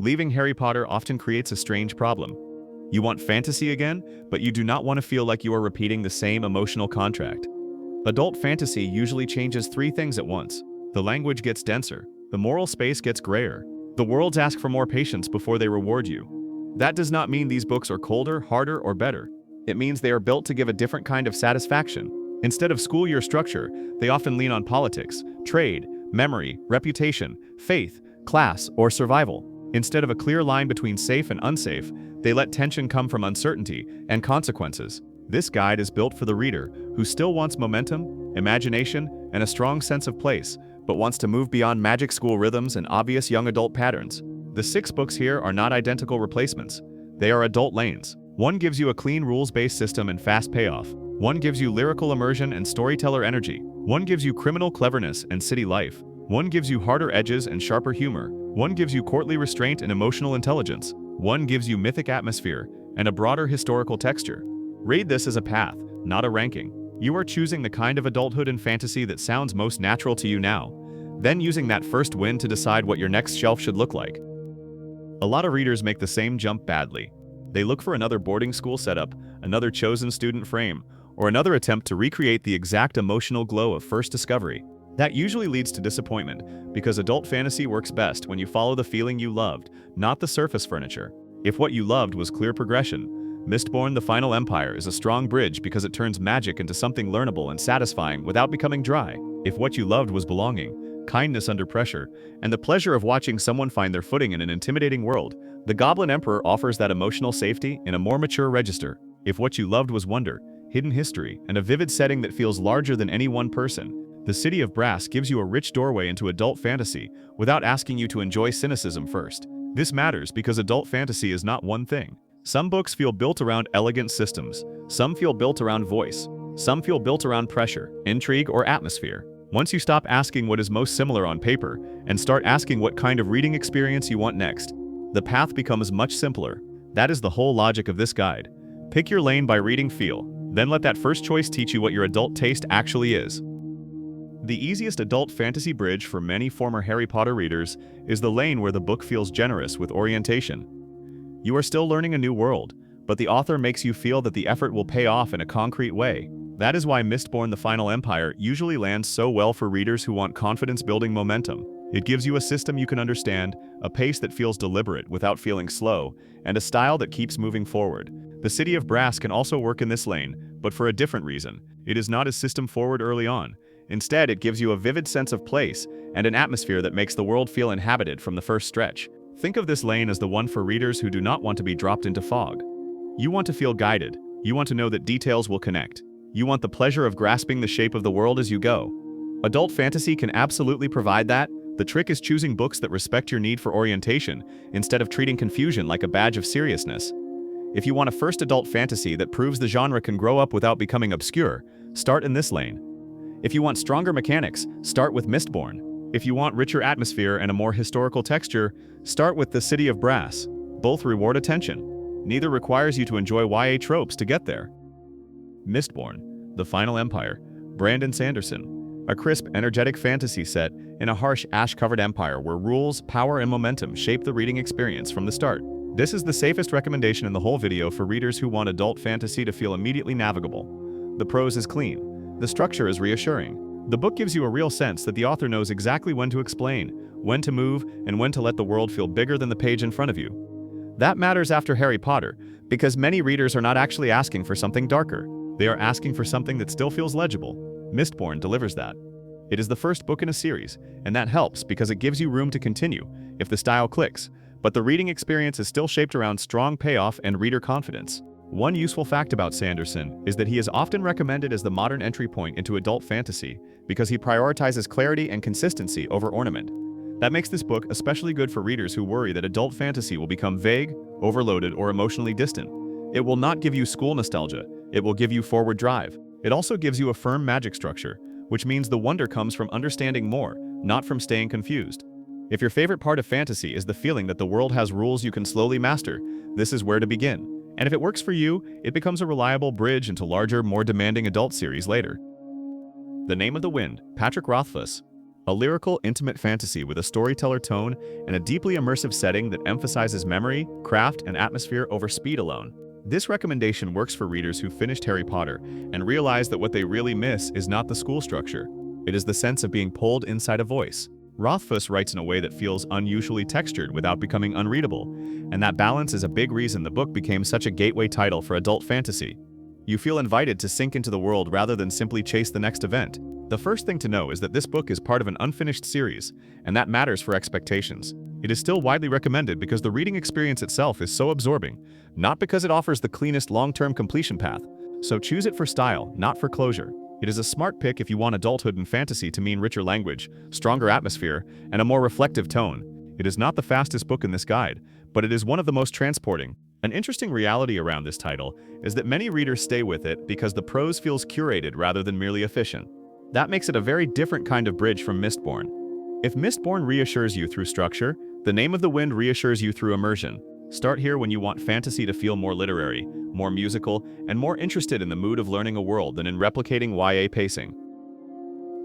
Leaving Harry Potter often creates a strange problem. You want fantasy again, but you do not want to feel like you are repeating the same emotional contract. Adult fantasy usually changes three things at once. The language gets denser, the moral space gets grayer, the worlds ask for more patience before they reward you. That does not mean these books are colder, harder, or better. It means they are built to give a different kind of satisfaction. Instead of school year structure, they often lean on politics, trade, memory, reputation, faith, class, or survival. Instead of a clear line between safe and unsafe, they let tension come from uncertainty and consequences. This guide is built for the reader who still wants momentum, imagination, and a strong sense of place, but wants to move beyond magic school rhythms and obvious young adult patterns. The 6 books here are not identical replacements. They are adult lanes. One gives you a clean rules-based system and fast payoff. One gives you lyrical immersion and storyteller energy. One gives you criminal cleverness and city life. One gives you harder edges and sharper humor. One gives you courtly restraint and emotional intelligence. One gives you mythic atmosphere and a broader historical texture. Read this as a path, not a ranking. You are choosing the kind of adulthood and fantasy that sounds most natural to you now, then using that first win to decide what your next shelf should look like. A lot of readers make the same jump badly. They look for another boarding school setup, another chosen student frame, or another attempt to recreate the exact emotional glow of first discovery. That usually leads to disappointment, because adult fantasy works best when you follow the feeling you loved, not the surface furniture. If what you loved was clear progression, Mistborn: The Final Empire is a strong bridge because it turns magic into something learnable and satisfying without becoming dry. If what you loved was belonging, kindness under pressure, and the pleasure of watching someone find their footing in an intimidating world, The Goblin Emperor offers that emotional safety in a more mature register. If what you loved was wonder, hidden history, and a vivid setting that feels larger than any one person, The City of Brass gives you a rich doorway into adult fantasy without asking you to enjoy cynicism first. This matters because adult fantasy is not one thing. Some books feel built around elegant systems, some feel built around voice, some feel built around pressure, intrigue, or atmosphere. Once you stop asking what is most similar on paper and start asking what kind of reading experience you want next, the path becomes much simpler. That is the whole logic of this guide. Pick your lane by reading feel, then let that first choice teach you what your adult taste actually is. The easiest adult fantasy bridge for many former Harry Potter readers is the lane where the book feels generous with orientation. You are still learning a new world, but the author makes you feel that the effort will pay off in a concrete way. That is why Mistborn: The Final Empire usually lands so well for readers who want confidence-building momentum. It gives you a system you can understand, a pace that feels deliberate without feeling slow, and a style that keeps moving forward. The City of Brass can also work in this lane, but for a different reason. It is not as system-forward early on. Instead, it gives you a vivid sense of place and an atmosphere that makes the world feel inhabited from the first stretch. Think of this lane as the one for readers who do not want to be dropped into fog. You want to feel guided. You want to know that details will connect. You want the pleasure of grasping the shape of the world as you go. Adult fantasy can absolutely provide that. The trick is choosing books that respect your need for orientation instead of treating confusion like a badge of seriousness. If you want a first adult fantasy that proves the genre can grow up without becoming obscure, start in this lane. If you want stronger mechanics, start with Mistborn. If you want richer atmosphere and a more historical texture, start with The City of Brass. Both reward attention. Neither requires you to enjoy YA tropes to get there. Mistborn: The Final Empire, Brandon Sanderson. A crisp, energetic fantasy set in a harsh, ash-covered empire where rules, power, and momentum shape the reading experience from the start. This is the safest recommendation in the whole video for readers who want adult fantasy to feel immediately navigable. The prose is clean. The structure is reassuring. The book gives you a real sense that the author knows exactly when to explain, when to move, and when to let the world feel bigger than the page in front of you. That matters after Harry Potter, because many readers are not actually asking for something darker. They are asking for something that still feels legible. Mistborn delivers that. It is the first book in a series, and that helps because it gives you room to continue if the style clicks, but the reading experience is still shaped around strong payoff and reader confidence. One useful fact about Sanderson is that he is often recommended as the modern entry point into adult fantasy because he prioritizes clarity and consistency over ornament. That makes this book especially good for readers who worry that adult fantasy will become vague, overloaded, or emotionally distant. It will not give you school nostalgia, it will give you forward drive. It also gives you a firm magic structure, which means the wonder comes from understanding more, not from staying confused. If your favorite part of fantasy is the feeling that the world has rules you can slowly master, this is where to begin. And if it works for you, it becomes a reliable bridge into larger, more demanding adult series later. The Name of the Wind, Patrick Rothfuss. a lyrical, intimate fantasy with a storyteller tone and a deeply immersive setting that emphasizes memory, craft, and atmosphere over speed alone. This recommendation works for readers who finished Harry Potter and realize that what they really miss is not the school structure. It is the sense of being pulled inside a voice. Rothfuss writes in a way that feels unusually textured without becoming unreadable, and that balance is a big reason the book became such a gateway title for adult fantasy. You feel invited to sink into the world rather than simply chase the next event. The first thing to know is that this book is part of an unfinished series, and that matters for expectations. It is still widely recommended because the reading experience itself is so absorbing, not because it offers the cleanest long-term completion path. So choose it for style, not for closure. It is a smart pick if you want adulthood and fantasy to mean richer language, stronger atmosphere, and a more reflective tone. It is not the fastest book in this guide, but it is one of the most transporting. An interesting reality around this title is that many readers stay with it because the prose feels curated rather than merely efficient. That makes it a very different kind of bridge from Mistborn. If Mistborn reassures you through structure, The Name of the Wind reassures you through immersion. Start here when you want fantasy to feel more literary, more musical, and more interested in the mood of learning a world than in replicating YA pacing.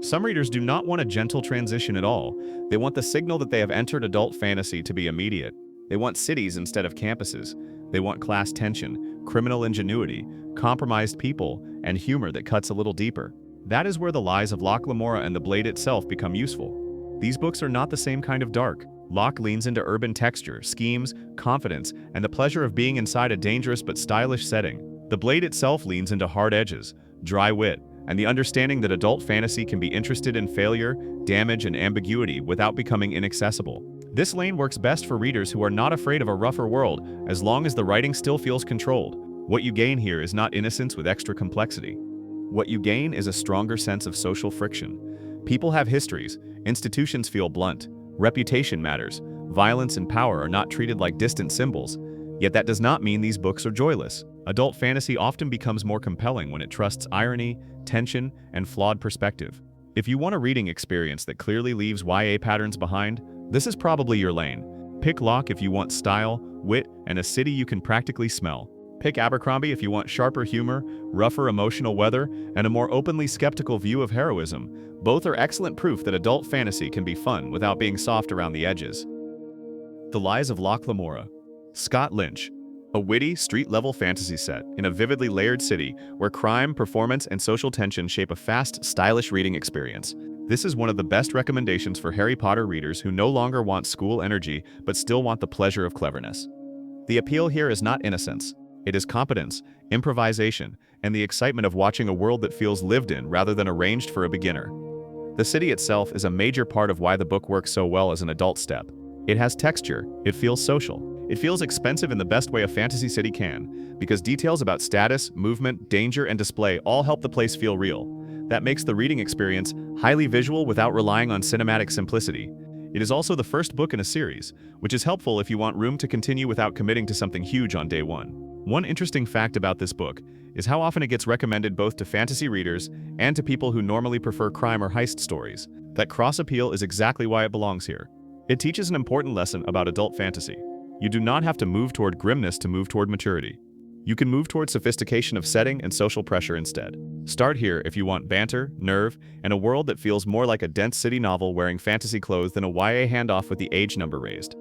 Some readers do not want a gentle transition at all. They want the signal that they have entered adult fantasy to be immediate. They want cities instead of campuses. They want class tension, criminal ingenuity, compromised people, and humor that cuts a little deeper. That is where the lies of Locke, Lamora, and the Blade itself become useful. These books are not the same kind of dark. Locke leans into urban texture, schemes, confidence, and the pleasure of being inside a dangerous but stylish setting. The Blade itself leans into hard edges, dry wit, and the understanding that adult fantasy can be interested in failure, damage, and ambiguity without becoming inaccessible. This lane works best for readers who are not afraid of a rougher world, as long as the writing still feels controlled. What you gain here is not innocence with extra complexity. What you gain is a stronger sense of social friction. People have histories, institutions feel blunt, reputation matters, violence and power are not treated like distant symbols. Yet that does not mean these books are joyless. Adult fantasy often becomes more compelling when it trusts irony, tension, and flawed perspective. If you want a reading experience that clearly leaves YA patterns behind, this is probably your lane. Pick Locke if you want style, wit, and a city you can practically smell. Pick Abercrombie if you want sharper humor, rougher emotional weather, and a more openly skeptical view of heroism. Both are excellent proof that adult fantasy can be fun without being soft around the edges. The Lies of Locke Lamora. Scott Lynch. A witty, street-level fantasy set in a vividly layered city where crime, performance, and social tension shape a fast, stylish reading experience. This is one of the best recommendations for Harry Potter readers who no longer want school energy but still want the pleasure of cleverness. The appeal here is not innocence. It is competence, improvisation, and the excitement of watching a world that feels lived in rather than arranged for a beginner. The city itself is a major part of why the book works so well as an adult step. It has texture, it feels social, it feels expensive in the best way a fantasy city can, because details about status, movement, danger, and display all help the place feel real. That makes the reading experience highly visual without relying on cinematic simplicity. It is also the first book in a series, which is helpful if you want room to continue without committing to something huge on day one. One interesting fact about this book is how often it gets recommended both to fantasy readers and to people who normally prefer crime or heist stories. That cross-appeal is exactly why it belongs here. It teaches an important lesson about adult fantasy. You do not have to move toward grimness to move toward maturity. You can move toward sophistication of setting and social pressure instead. Start here if you want banter, nerve, and a world that feels more like a dense city novel wearing fantasy clothes than a YA handoff with the age number raised.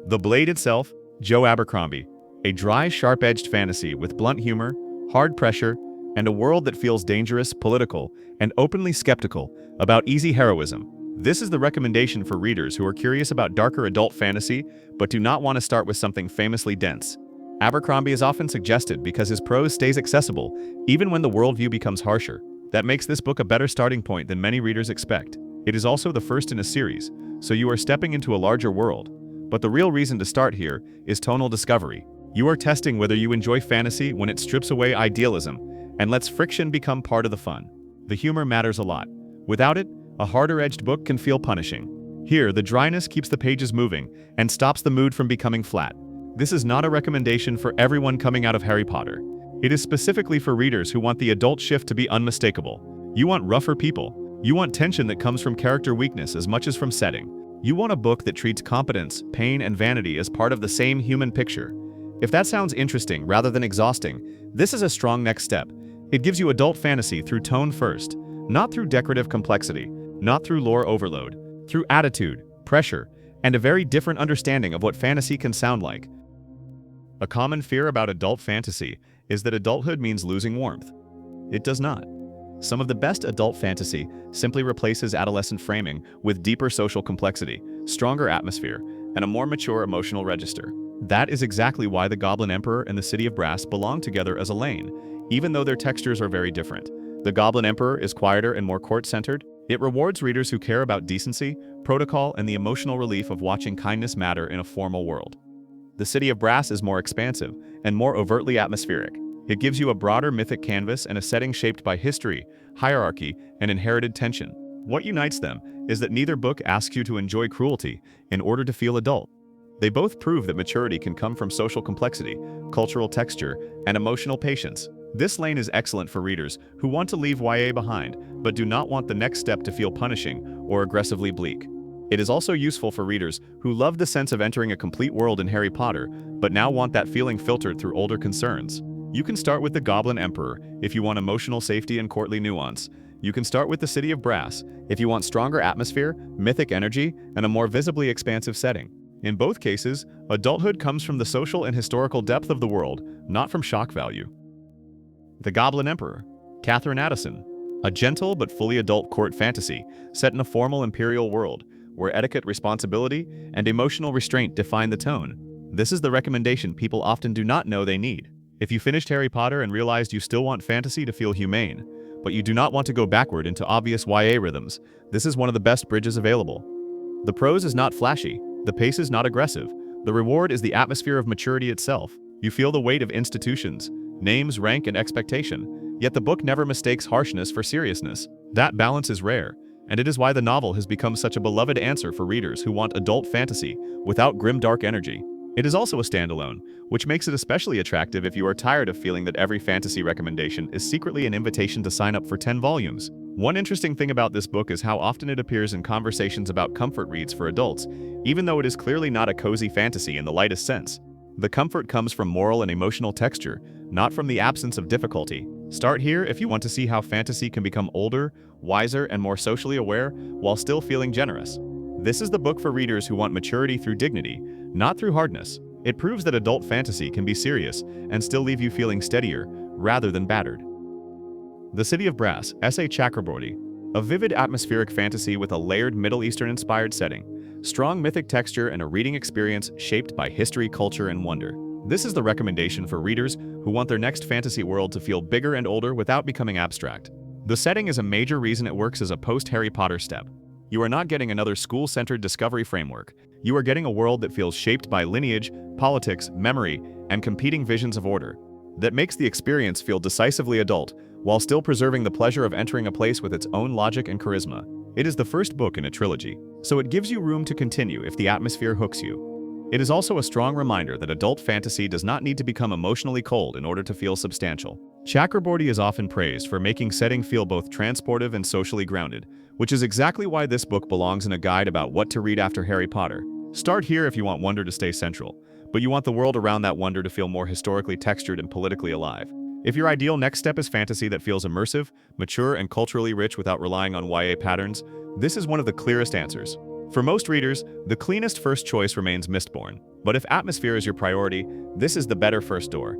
The Blade itself, Joe Abercrombie. A dry, sharp-edged fantasy with blunt humor, hard pressure, and a world that feels dangerous, political, and openly skeptical about easy heroism. This is the recommendation for readers who are curious about darker adult fantasy but do not want to start with something famously dense. Abercrombie is often suggested because his prose stays accessible even when the worldview becomes harsher. That makes this book a better starting point than many readers expect. It is also the first in a series, so you are stepping into a larger world. But the real reason to start here is tonal discovery. You are testing whether you enjoy fantasy when it strips away idealism and lets friction become part of the fun. The humor matters a lot. Without it, a harder-edged book can feel punishing. Here, the dryness keeps the pages moving and stops the mood from becoming flat. This is not a recommendation for everyone coming out of Harry Potter. It is specifically for readers who want the adult shift to be unmistakable. You want rougher people. You want tension that comes from character weakness as much as from setting. You want a book that treats competence, pain, and vanity as part of the same human picture. If that sounds interesting rather than exhausting, this is a strong next step. It gives you adult fantasy through tone first, not through decorative complexity. not through lore overload, through attitude, pressure, and a very different understanding of what fantasy can sound like. A common fear about adult fantasy is that adulthood means losing warmth. It does not. Some of the best adult fantasy simply replaces adolescent framing with deeper social complexity, stronger atmosphere, and a more mature emotional register. That is exactly why the Goblin Emperor and the City of Brass belong together as a lane, even though their textures are very different. The Goblin Emperor is quieter and more court-centered. It rewards readers who care about decency, protocol, and the emotional relief of watching kindness matter in a formal world. The City of Brass is more expansive and more overtly atmospheric. It gives you a broader mythic canvas and a setting shaped by history, hierarchy, and inherited tension. What unites them is that neither book asks you to enjoy cruelty in order to feel adult. They both prove that maturity can come from social complexity, cultural texture, and emotional patience. This lane is excellent for readers who want to leave YA behind, but do not want the next step to feel punishing or aggressively bleak. It is also useful for readers who love the sense of entering a complete world in Harry Potter, but now want that feeling filtered through older concerns. You can start with the Goblin Emperor if you want emotional safety and courtly nuance. You can start with the City of Brass if you want stronger atmosphere, mythic energy, and a more visibly expansive setting. In both cases, adulthood comes from the social and historical depth of the world, not from shock value. The Goblin Emperor, Catherine Addison. A gentle but fully adult court fantasy set in a formal imperial world, where etiquette, responsibility, and emotional restraint define the tone. This is the recommendation people often do not know they need. If you finished Harry Potter and realized you still want fantasy to feel humane, but you do not want to go backward into obvious YA rhythms, this is one of the best bridges available. The prose is not flashy, the pace is not aggressive, the reward is the atmosphere of maturity itself. You feel the weight of institutions, names, rank, and expectation, yet the book never mistakes harshness for seriousness. That balance is rare, and it is why the novel has become such a beloved answer for readers who want adult fantasy without grim-dark energy. It is also a standalone, which makes it especially attractive if you are tired of feeling that every fantasy recommendation is secretly an invitation to sign up for 10 volumes. One interesting thing about this book is how often it appears in conversations about comfort reads for adults, even though it is clearly not a cozy fantasy in the lightest sense. The comfort comes from moral and emotional texture, not from the absence of difficulty. Start here if you want to see how fantasy can become older, wiser, and more socially aware while still feeling generous. This is the book for readers who want maturity through dignity, not through hardness. It proves that adult fantasy can be serious and still leave you feeling steadier, rather than battered. The City of Brass, S.A. Chakraborty. A vivid atmospheric fantasy with a layered Middle Eastern-inspired setting, strong mythic texture, and a reading experience shaped by history, culture, and wonder. This is the recommendation for readers who want their next fantasy world to feel bigger and older without becoming abstract. The setting is a major reason it works as a post-Harry Potter step. You are not getting another school-centered discovery framework. You are getting a world that feels shaped by lineage, politics, memory, and competing visions of order. That makes the experience feel decisively adult, while still preserving the pleasure of entering a place with its own logic and charisma. It is the first book in a trilogy, so it gives you room to continue if the atmosphere hooks you. It is also a strong reminder that adult fantasy does not need to become emotionally cold in order to feel substantial. Chakraborty is often praised for making setting feel both transportive and socially grounded, which is exactly why this book belongs in a guide about what to read after Harry Potter. Start here if you want wonder to stay central, but you want the world around that wonder to feel more historically textured and politically alive. If your ideal next step is fantasy that feels immersive, mature, and culturally rich without relying on YA patterns, this is one of the clearest answers. For most readers, the cleanest first choice remains Mistborn, but if atmosphere is your priority, this is the better first door.